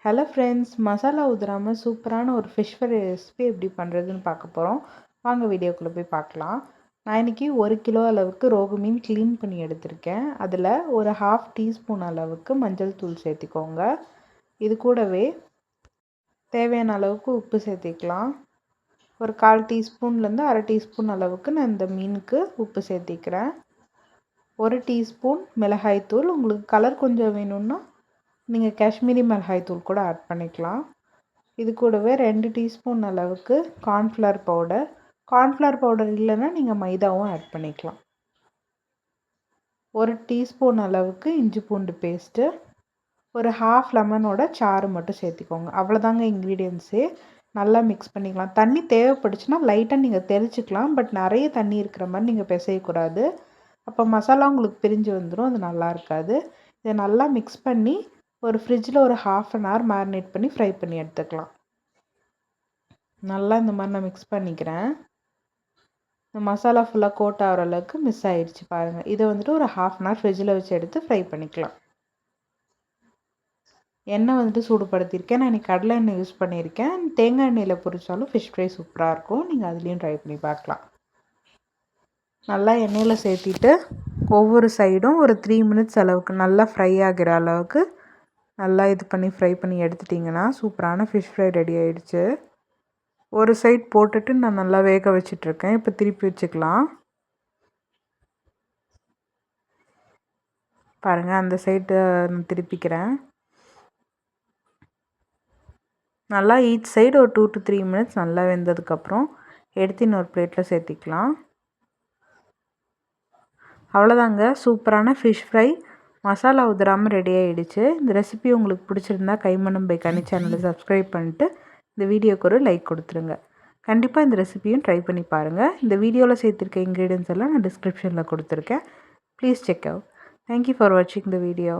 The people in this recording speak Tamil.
ஹலோ ஃப்ரெண்ட்ஸ், மசாலா ஊற்றாமல் சூப்பரான ஒரு ஃபிஷ் ஃப்ரை ரெசிபி எப்படி பண்ணுறதுன்னு பார்க்க போகிறோம். வாங்க வீடியோக்குள்ளே போய் பார்க்கலாம். நான் இன்றைக்கி 1 கிலோ அளவுக்கு ரோகு மீன் க்ளீன் பண்ணி எடுத்திருக்கேன். அதில் ஒரு 1/2 டீஸ்பூன் அளவுக்கு மஞ்சள் தூள் சேர்த்திக்கோங்க. இது கூடவே தேவையான அளவுக்கு உப்பு சேர்த்திக்கலாம். ஒரு 1/4 டீஸ்பூன்லேருந்து 1/2 டீஸ்பூன் அளவுக்கு நான் இந்த மீனுக்கு உப்பு சேர்த்திக்கிறேன். 1 டீஸ்பூன் மிளகாய்த்தூள். உங்களுக்கு கலர் கொஞ்சம் வேணும்னா நீங்கள் காஷ்மீரி மிளகாய் தூள் கூட ஆட் பண்ணிக்கலாம். இது கூடவே 2 டீஸ்பூன் அளவுக்கு கார்ன்ஃப்ளவர் பவுடர் இல்லைன்னா நீங்கள் மைதாவும் ஆட் பண்ணிக்கலாம். 1 டீஸ்பூன் அளவுக்கு இஞ்சி பூண்டு பேஸ்ட்டு, ஒரு 1/2 லெமனோட சாறு மட்டும் சேர்த்திக்கோங்க. அவ்வளோதாங்க இன்க்ரீடியன்ஸே. நல்லா மிக்ஸ் பண்ணிக்கலாம். தண்ணி தேவைப்படுச்சுன்னா லைட்டாக நீங்கள் தெளிச்சிக்கலாம். பட் நிறைய தண்ணி இருக்கிற மாதிரி நீங்கள் பிசையக்கூடாது. அப்போ மசாலா உங்களுக்கு பிரிஞ்சு வந்துடும், அது நல்லா இருக்காது. இதை நல்லா மிக்ஸ் பண்ணி ஒரு ஃப்ரிட்ஜில் ஒரு 1/2 அன் ஹவர் மேரினேட் பண்ணி ஃப்ரை பண்ணி எடுத்துக்கலாம். நல்லா இந்த மாதிரி நான் மிக்ஸ் பண்ணிக்கிறேன். இந்த மசாலா ஃபுல்லாக கோட் ஆகிற அளவுக்கு மிஸ் ஆகிடுச்சு பாருங்கள். இதை வந்துட்டு ஒரு 1/2 அன் ஹவர் ஃப்ரிட்ஜில் வச்சு எடுத்து ஃப்ரை பண்ணிக்கலாம். எண்ணெய் வந்துட்டு சூடுபடுத்தியிருக்கேன். நான் இன்றைக்கி கடலை எண்ணெய் யூஸ் பண்ணியிருக்கேன். தேங்காய் எண்ணெயில் பொரிச்சாலும் ஃபிஷ் ஃப்ரை சூப்பராக இருக்கும். நீங்கள் அதுலேயும் ட்ரை பண்ணி பார்க்கலாம். நல்லா எண்ணெயில் சேர்த்திட்டு ஒவ்வொரு சைடும் ஒரு 3 மினிட்ஸ் அளவுக்கு நல்லா ஃப்ரை ஆகிற அளவுக்கு நல்லா இது பண்ணி ஃப்ரை பண்ணி எடுத்துட்டிங்கன்னா சூப்பரான ஃபிஷ் ஃப்ரை ரெடி ஆகிடுச்சு. ஒரு சைட் போட்டுட்டு நான் நல்லா வேக வச்சிட்ருக்கேன். இப்போ திருப்பி வச்சுக்கலாம். பாருங்கள், அந்த சைடு நான் திருப்பிக்கிறேன். நல்லா ஈச் சைடு ஒரு 2 to 3 மினிட்ஸ் நல்லா வெந்ததுக்கப்புறம் எடுத்து இன்னொரு பிளேட்டில் சேர்த்திக்கலாம். அவ்வளோதாங்க, சூப்பரான ஃபிஷ் ஃப்ரை மசாலா உதிராமல் ரெடி ஆகிடுச்சு. இந்த ரெசிபி உங்களுக்கு பிடிச்சிருந்தா கைமணம் பை கனி சேனலை சப்ஸ்கிரைப் பண்ணிட்டு இந்த வீடியோக்கு ஒரு லைக் கொடுத்துருங்க. கண்டிப்பாக இந்த ரெசிபியும் ட்ரை பண்ணி பாருங்கள். இந்த வீடியோவில் சேர்த்துருக்க இன்க்ரீடியன்ஸ் எல்லாம் நான் டிஸ்கிரிப்ஷனில் கொடுத்துருக்கேன். Please check out. Thank you for வாட்சிங் த வீடியோ.